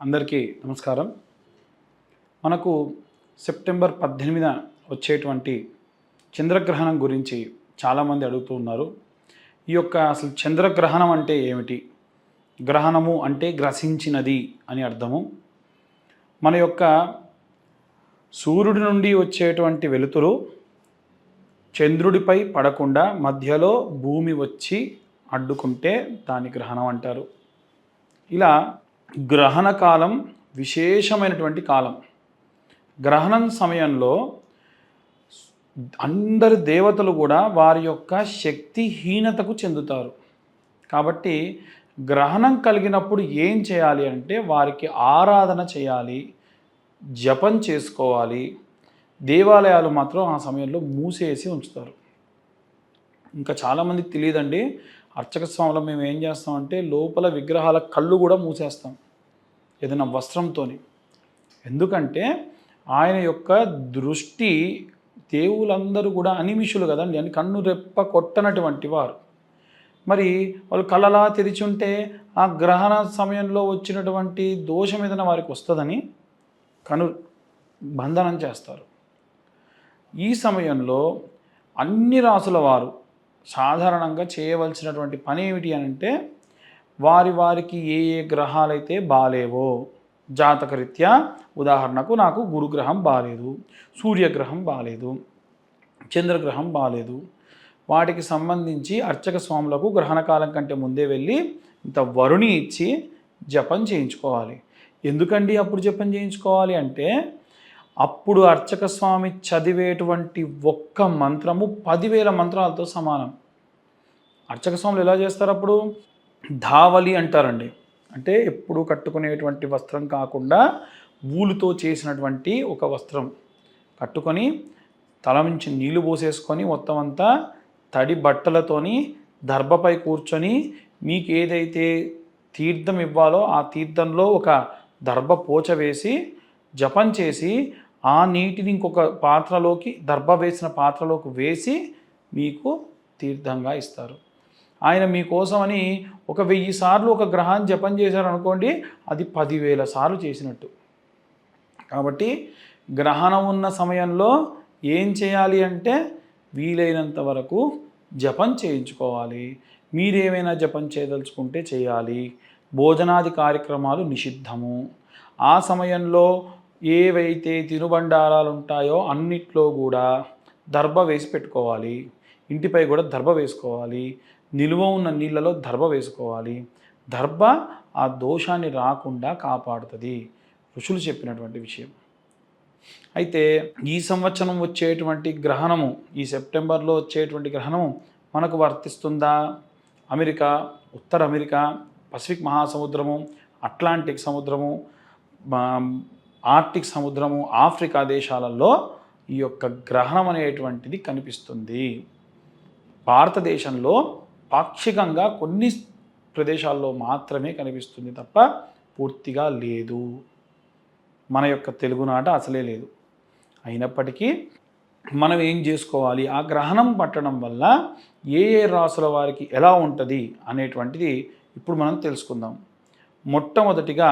అందరికీ నమస్కారం. మనకు సెప్టెంబర్ 18న వచ్చేటువంటి చంద్రగ్రహణం గురించి చాలామంది అడుగుతూ ఉన్నారు. ఈ యొక్క అసలు చంద్రగ్రహణం అంటే ఏమిటి? గ్రహణము అంటే గ్రసించినది అని అర్థము. మన యొక్క సూర్యుడి నుండి వచ్చేటువంటి వెలుతురు చంద్రుడిపై పడకుండా మధ్యలో భూమి వచ్చి అడ్డుకుంటే దాని గ్రహణం అంటారు. ఇలా గ్రహణ కాలం విశేషమైనటువంటి కాలం. గ్రహణం సమయంలో అందరి దేవతలు కూడా వారి యొక్క శక్తిహీనతకు చెందుతారు. కాబట్టి గ్రహణం కలిగినప్పుడు ఏం చేయాలి అంటే వారికి ఆరాధన చేయాలి, జపం చేసుకోవాలి. దేవాలయాలు మాత్రం ఆ సమయంలో మూసేసి ఉంచుతారు. ఇంకా చాలామందికి తెలియదండి, అర్చక స్వామిలో మేము ఏం చేస్తామంటే లోపల విగ్రహాల కళ్ళు కూడా మూసేస్తాం ఏదైనా వస్త్రంతో. ఎందుకంటే ఆయన యొక్క దృష్టి, దేవులందరూ కూడా అనిమిషులు కదండి, అని కన్ను రెప్ప కొట్టనటువంటి వారు. మరి వాళ్ళు కళ్ళలా తెరిచి ఉంటే ఆ గ్రహణ సమయంలో వచ్చినటువంటి దోషం ఏదైనా వారికి వస్తుందని కను బంధనం చేస్తారు. ఈ సమయంలో అన్ని రాసుల వారు సాధారణంగా చేయవలసినటువంటి పని ఏమిటి అని అంటే వారికి ఏ గ్రహాలైతే బాలేవో, జాతకరీత్యా ఉదాహరణకు నాకు గురుగ్రహం బాలేదు, సూర్యగ్రహం బాలేదు, చంద్రగ్రహం బాలేదు, వాటికి సంబంధించి అర్చక స్వాములకు గ్రహణకాలం కంటే ముందే వెళ్ళి ఇంత వరుణి ఇచ్చి జపం చేయించుకోవాలి. ఎందుకండి అప్పుడు జపం చేయించుకోవాలి అంటే అప్పుడు అర్చక స్వామి చదివేటువంటి ఒక్క మంత్రము 10,000 మంత్రాలతో సమానం. అర్చక స్వాములు ఎలా చేస్తారు? అప్పుడు ధావలి అంటారండి. అంటే ఎప్పుడు కట్టుకునేటువంటి వస్త్రం కాకుండా ఊలుతో చేసినటువంటి ఒక వస్త్రం కట్టుకొని తల నుంచి నీళ్లు పోసేసుకొని మొత్తం అంతా తడి బట్టలతోని దర్భపై కూర్చొని మీకు ఏదైతే తీర్థం ఇవ్వాలో ఆ తీర్థంలో ఒక దర్భ పోచ వేసి జపం చేసి ఆ నీటిని ఇంకొక పాత్రలోకి, దర్భ వేసిన పాత్రలోకి వేసి మీకు తీర్థంగా ఇస్తారు. ఆయన మీకోసమని 1000 సార్లు ఒక గ్రహాన్ని జపం చేశారనుకోండి, అది 10,000 సార్లు చేసినట్టు. కాబట్టి గ్రహణం ఉన్న సమయంలో ఏం చేయాలి అంటే వీలైనంత వరకు జపం చేయించుకోవాలి. మీరేమైనా జపం చేయదలుచుకుంటే చేయాలి. భోజనాది కార్యక్రమాలు నిషిద్ధము. ఆ సమయంలో ఏవైతే తినుబండారాలు ఉంటాయో అన్నిట్లో కూడా దర్భ వేసి పెట్టుకోవాలి. ఇంటిపై కూడా దర్భ వేసుకోవాలి. నిలువ ఉన్న నీళ్ళలో దర్భ వేసుకోవాలి. దర్భ ఆ దోషాన్ని రాకుండా కాపాడుతుంది, ఋషులు చెప్పినటువంటి విషయం. అయితే ఈ సంవత్సరం వచ్చేటువంటి గ్రహణము, ఈ సెప్టెంబర్లో వచ్చేటువంటి గ్రహణము మనకు వర్తిస్తుందా? అమెరికా, ఉత్తర అమెరికా, పసిఫిక్ మహాసముద్రము, అట్లాంటిక్ సముద్రము, ఆర్టిక్ సముద్రము, ఆఫ్రికా దేశాలలో ఈ యొక్క గ్రహణం అనేటువంటిది కనిపిస్తుంది. భారతదేశంలో పాక్షికంగా కొన్ని ప్రదేశాల్లో మాత్రమే కనిపిస్తుంది తప్ప పూర్తిగా లేదు. మన యొక్క తెలుగునాట అసలే లేదు. అయినప్పటికీ మనం ఏం చేసుకోవాలి? ఆ గ్రహణం పట్టడం వల్ల ఏ రాసుల వారికి ఎలా ఉంటుంది అనేటువంటిది ఇప్పుడు మనం తెలుసుకుందాం. మొట్టమొదటిగా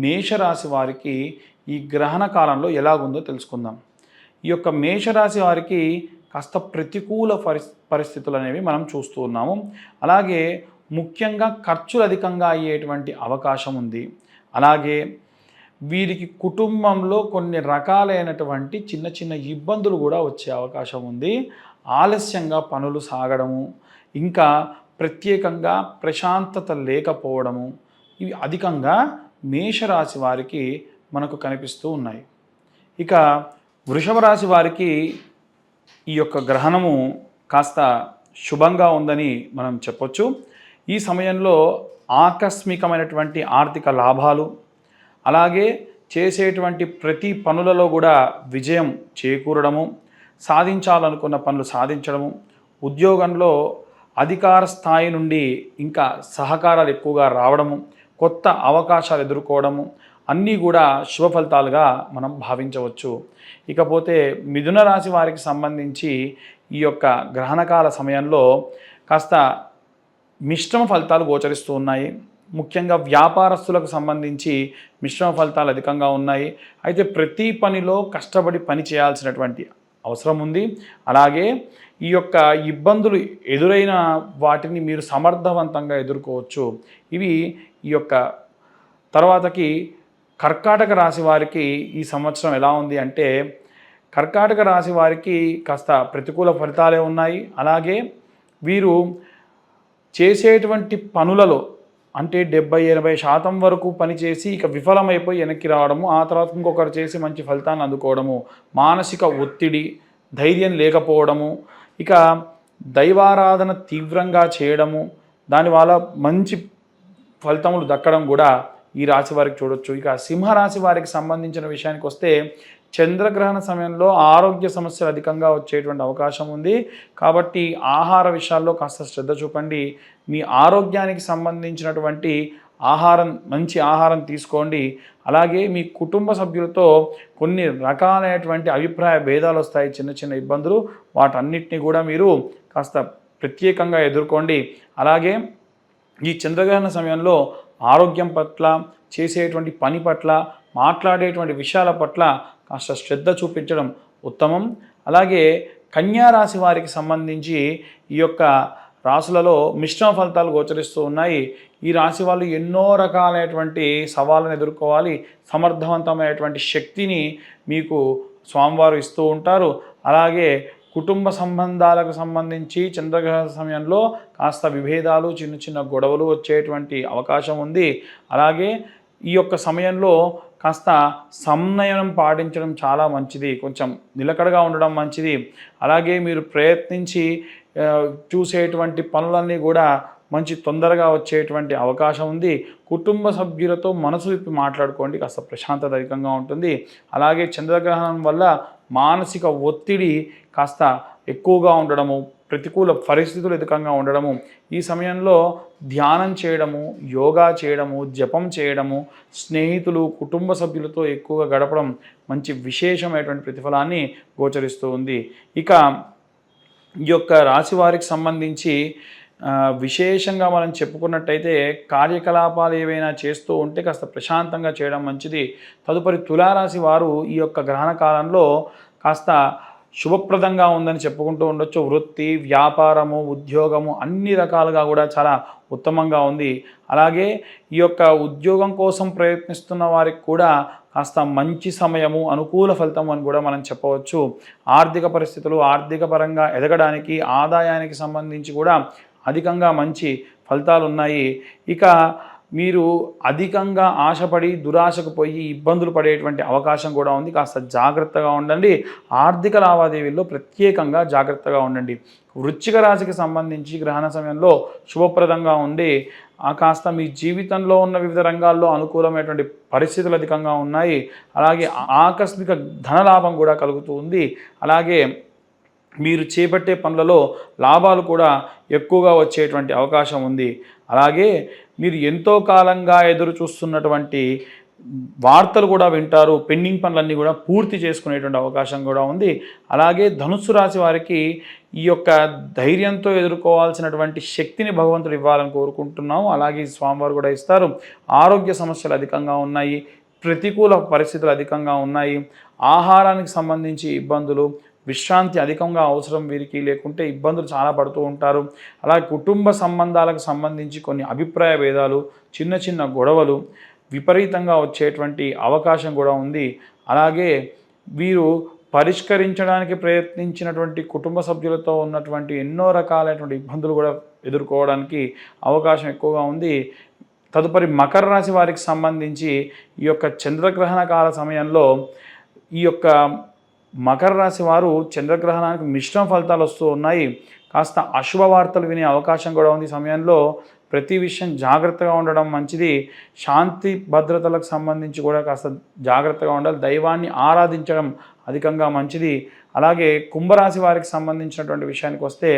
మేషరాశి వారికి ఈ గ్రహణ కాలంలో ఎలాగుందో తెలుసుకుందాం. ఈ యొక్క మేషరాశి వారికి కాస్త ప్రతికూల పరిస్థితులు అనేవి మనం చూస్తూ ఉన్నాము. అలాగే ముఖ్యంగా ఖర్చులు అధికంగా అయ్యేటువంటి అవకాశం ఉంది. అలాగే వీరికి కుటుంబంలో కొన్ని రకాలైనటువంటి చిన్న చిన్న ఇబ్బందులు కూడా వచ్చే అవకాశం ఉంది. ఆలస్యంగా పనులు సాగడము, ఇంకా ప్రత్యేకంగా ప్రశాంతత లేకపోవడము, ఇవి అధికంగా మేషరాశి వారికి మనకు కనిపిస్తూ ఉన్నాయి. ఇక వృషభ రాశి వారికి ఈ యొక్క గ్రహణము కాస్త శుభంగా ఉందని మనం చెప్పొచ్చు. ఈ సమయంలో ఆకస్మికమైనటువంటి ఆర్థిక లాభాలు, అలాగే చేసేటువంటి ప్రతి పనులలో కూడా విజయం చేకూరడము, సాధించాలనుకున్న పనులు సాధించడము, ఉద్యోగంలో అధికార స్థాయి నుండి ఇంకా సహకారాలు ఎక్కువగా రావడము, కొత్త అవకాశాలు ఎదుర్కోవడము, అన్నీ కూడా శుభ ఫలితాలుగా మనం భావించవచ్చు. ఇకపోతే మిథున రాశి వారికి సంబంధించి ఈ యొక్క గ్రహణకాల సమయంలో కాస్త మిశ్రమ ఫలితాలు గోచరిస్తూ ఉన్నాయి. ముఖ్యంగా వ్యాపారస్తులకు సంబంధించి మిశ్రమ ఫలితాలు అధికంగా ఉన్నాయి. అయితే ప్రతి పనిలో కష్టపడి పని చేయాల్సినటువంటి అవసరం ఉంది. అలాగే ఈ యొక్క ఇబ్బందులు ఎదురైన వాటిని మీరు సమర్థవంతంగా ఎదుర్కోవచ్చు. ఇవి ఈ యొక్క తర్వాతకి కర్కాటక రాశి వారికి ఈ సంవత్సరం ఎలా ఉంది అంటే, కర్కాటక రాశి వారికి కాస్త ప్రతికూల ఫలితాలే ఉన్నాయి. అలాగే వీరు చేసేటువంటి పనులలో అంటే 70-80% వరకు పనిచేసి ఇక విఫలమైపోయి వెనక్కి రావడము, ఆ తర్వాత ఇంకొకరు చేసి మంచి ఫలితాన్ని అందుకోవడము, మానసిక ఒత్తిడి, ధైర్యం లేకపోవడము, ఇక దైవారాధన తీవ్రంగా చేయడము, దానివల్ల మంచి ఫలితములు దక్కడం కూడా ఈ రాశి వారికి చూడొచ్చు. ఇక సింహరాశి వారికి సంబంధించిన విషయానికి వస్తే, చంద్రగ్రహణ సమయంలో ఆరోగ్య సమస్యలు అధికంగా వచ్చేటువంటి అవకాశం ఉంది. కాబట్టి ఆహార విషయాల్లో కాస్త శ్రద్ధ చూపండి. మీ ఆరోగ్యానికి సంబంధించినటువంటి మంచి ఆహారం తీసుకోండి. అలాగే మీ కుటుంబ సభ్యులతో కొన్ని రకాలైనటువంటి అభిప్రాయ భేదాలు వస్తాయి, చిన్న చిన్న ఇబ్బందులు. వాటన్నిటిని కూడా మీరు కాస్త ప్రత్యేకంగా ఎదుర్కోండి. అలాగే ఈ చంద్రగ్రహణ సమయంలో ఆరోగ్యం పట్ల, చేసేటువంటి పని పట్ల, మాట్లాడేటువంటి విషయాల పట్ల కాస్త శ్రద్ధ చూపించడం ఉత్తమం. అలాగే కన్యా రాశి వారికి సంబంధించి ఈ యొక్క రాశులలో మిశ్రమ ఫలితాలు గోచరిస్తూ ఉన్నాయి. ఈ రాశి వాళ్ళు ఎన్నో రకాలైనటువంటి సవాళ్ళను ఎదుర్కోవాలి. సమర్థవంతమైనటువంటి శక్తిని మీకు స్వామివారు ఇస్తూ ఉంటారు. అలాగే కుటుంబ సంబంధాలకు సంబంధించి చంద్రగ్రహణ సమయంలో కాస్త విభేదాలు, చిన్న చిన్న గొడవలు వచ్చేటువంటి అవకాశం ఉంది. అలాగే ఈ యొక్క సమయంలో కాస్త సంయమనం పాటించడం చాలా మంచిది. కొంచెం నిలకడగా ఉండడం మంచిది. అలాగే మీరు ప్రయత్నించి చూసేటువంటి పనులన్నీ కూడా మంచి తొందరగా వచ్చేటువంటి అవకాశం ఉంది. కుటుంబ సభ్యులతో మనసు విప్పి మాట్లాడుకోండి, కాస్త ప్రశాంతత అధికంగా ఉంటుంది. అలాగే చంద్రగ్రహణం వల్ల మానసిక ఒత్తిడి కాస్త ఎక్కువగా ఉండడము, ప్రతికూల పరిస్థితులు అధికంగా ఉండడము, ఈ సమయంలో ధ్యానం చేయడము, యోగా చేయడము, జపం చేయడము, స్నేహితులు, కుటుంబ సభ్యులతో ఎక్కువగా గడపడం మంచి విశేషమైనటువంటి ప్రతిఫలాన్ని గోచరిస్తూ ఉంది. ఇక ఈ యొక్క రాశి వారికి సంబంధించి విశేషంగా మనం చెప్పుకున్నట్టయితే, కార్యకలాపాలు ఏవైనా చేస్తూ ఉంటే కాస్త ప్రశాంతంగా చేయడం మంచిది. తదుపరి తులారాశి వారు ఈ యొక్క గ్రహణ కాలంలో కాస్త శుభప్రదంగా ఉందని చెప్పుకుంటూ ఉండొచ్చు. వృత్తి, వ్యాపారము, ఉద్యోగము అన్ని రకాలుగా కూడా చాలా ఉత్తమంగా ఉంది. అలాగే ఈ యొక్క ఉద్యోగం కోసం ప్రయత్నిస్తున్న వారికి కూడా కాస్త మంచి సమయము, అనుకూల ఫలితం అని కూడా మనం చెప్పవచ్చు. ఆర్థిక పరిస్థితులు, ఆర్థిక పరంగా ఎదగడానికి, ఆదాయానికి సంబంధించి కూడా అధికంగా మంచి ఫలితాలు ఉన్నాయి. ఇక మీరు అధికంగా ఆశపడి దురాశకు పోయి ఇబ్బందులు పడేటువంటి అవకాశం కూడా ఉంది. కాస్త జాగ్రత్తగా ఉండండి. ఆర్థిక లావాదేవీల్లో ప్రత్యేకంగా జాగ్రత్తగా ఉండండి. వృశ్చిక రాశికి సంబంధించి గ్రహణ సమయంలో శుభప్రదంగా ఉండి కాస్త మీ జీవితంలో ఉన్న వివిధ రంగాల్లో అనుకూలమైనటువంటి పరిస్థితులు అధికంగా ఉన్నాయి. అలాగే ఆకస్మిక ధనలాభం కూడా కలుగుతూ ఉంది. అలాగే మీరు చేపట్టే పనులలో లాభాలు కూడా ఎక్కువగా వచ్చేటువంటి అవకాశం ఉంది. అలాగే మీరు ఎంతో కాలంగా ఎదురు చూస్తున్నటువంటి వార్తలు కూడా వింటారు. పెండింగ్ పనులన్నీ కూడా పూర్తి చేసుకునేటువంటి అవకాశం కూడా ఉంది. అలాగే ధనుస్సు రాశి వారికి ఈ యొక్క ధైర్యంతో ఎదుర్కోవాల్సినటువంటి శక్తిని భగవంతుడు ఇవ్వాలని కోరుకుంటున్నాము. అలాగే స్వామివారు కూడా ఇస్తారు. ఆరోగ్య సమస్యలు అధికంగా ఉన్నాయి, ప్రతికూల పరిస్థితులు అధికంగా ఉన్నాయి. ఆహారానికి సంబంధించి ఇబ్బందులు, విశ్రాంతి అధికంగా అవసరం వీరికి, లేకుంటే ఇబ్బందులు చాలా పడుతూ ఉంటారు. అలాగే కుటుంబ సంబంధాలకు సంబంధించి కొన్ని అభిప్రాయ భేదాలు, చిన్న చిన్న గొడవలు విపరీతంగా వచ్చేటువంటి అవకాశం కూడా ఉంది. అలాగే వీరు పరిష్కరించడానికి ప్రయత్నించినటువంటి కుటుంబ సభ్యులతో ఉన్నటువంటి ఎన్నో రకాలైనటువంటి ఇబ్బందులు కూడా ఎదుర్కోవడానికి అవకాశం ఎక్కువగా ఉంది. తదుపరి మకర రాశి వారికి సంబంధించి ఈ యొక్క చంద్రగ్రహణ కాల సమయంలో ఈ యొక్క మకర రాశి వారు చంద్రగ్రహణానికి మిశ్రమ ఫలితాలు వస్తూ ఉన్నాయి. కాస్త అశుభ వార్తలు వినే అవకాశం కూడా ఉంది. సమయంలో ప్రతి విషయం జాగ్రత్తగా ఉండడం మంచిది. శాంతి భద్రతలకు సంబంధించి కూడా కాస్త జాగ్రత్తగా ఉండాలి. దైవాన్ని ఆరాధించడం అధికంగా మంచిది. అలాగే కుంభరాశి వారికి సంబంధించినటువంటి విషయానికి వస్తే,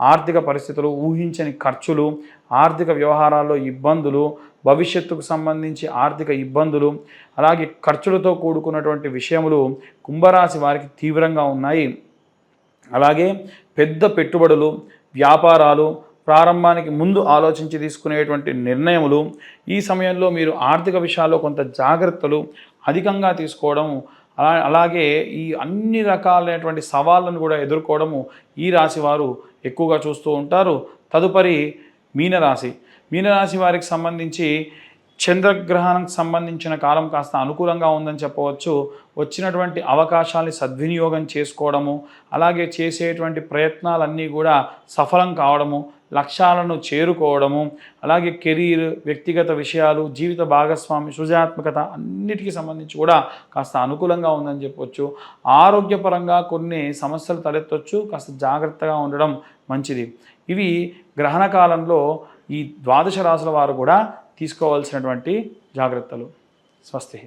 ఆర్థిక పరిస్థితులు, ఊహించని ఖర్చులు, ఆర్థిక వ్యవహారాల్లో ఇబ్బందులు, భవిష్యత్తుకు సంబంధించి ఆర్థిక ఇబ్బందులు, అలాగే ఖర్చులతో కూడుకున్నటువంటి విషయములు కుంభరాశి వారికి తీవ్రంగా ఉన్నాయి. అలాగే పెద్ద పెట్టుబడులు, వ్యాపారాలు, ప్రారంభానికి ముందు ఆలోచించి తీసుకునేటువంటి నిర్ణయములు, ఈ సమయంలో మీరు ఆర్థిక విషయాల్లో కొంత జాగ్రత్తలు అధికంగా తీసుకోవడం, అలాగే ఈ అన్ని రకాలైనటువంటి సవాళ్ళను కూడా ఎదుర్కోవడము ఈ రాశి వారు ఎక్కువగా చూస్తూ ఉంటారు. తదుపరి మీనరాశి. మీనరాశి వారికి సంబంధించి చంద్రగ్రహణానికి సంబంధించిన కాలం కాస్త అనుకూలంగా ఉందని చెప్పవచ్చు. వచ్చినటువంటి అవకాశాలని సద్వినియోగం చేసుకోవడము, అలాగే చేసేటువంటి ప్రయత్నాలన్నీ కూడా సఫలం కావడము, లక్ష్యాలను చేరుకోవడము, అలాగే కెరీర్, వ్యక్తిగత విషయాలు, జీవిత భాగస్వామి, సృజనాత్మకత అన్నిటికీ సంబంధించి కూడా కాస్త అనుకూలంగా ఉందని చెప్పవచ్చు. ఆరోగ్యపరంగా కొన్ని సమస్యలు తలెత్తవచ్చు, కాస్త జాగ్రత్తగా ఉండడం మంచిది. ఇవి గ్రహణ కాలంలో ఈ ద్వాదశ రాశుల వారు కూడా తీసుకోవాల్సినటువంటి జాగ్రత్తలు. స్వస్తి.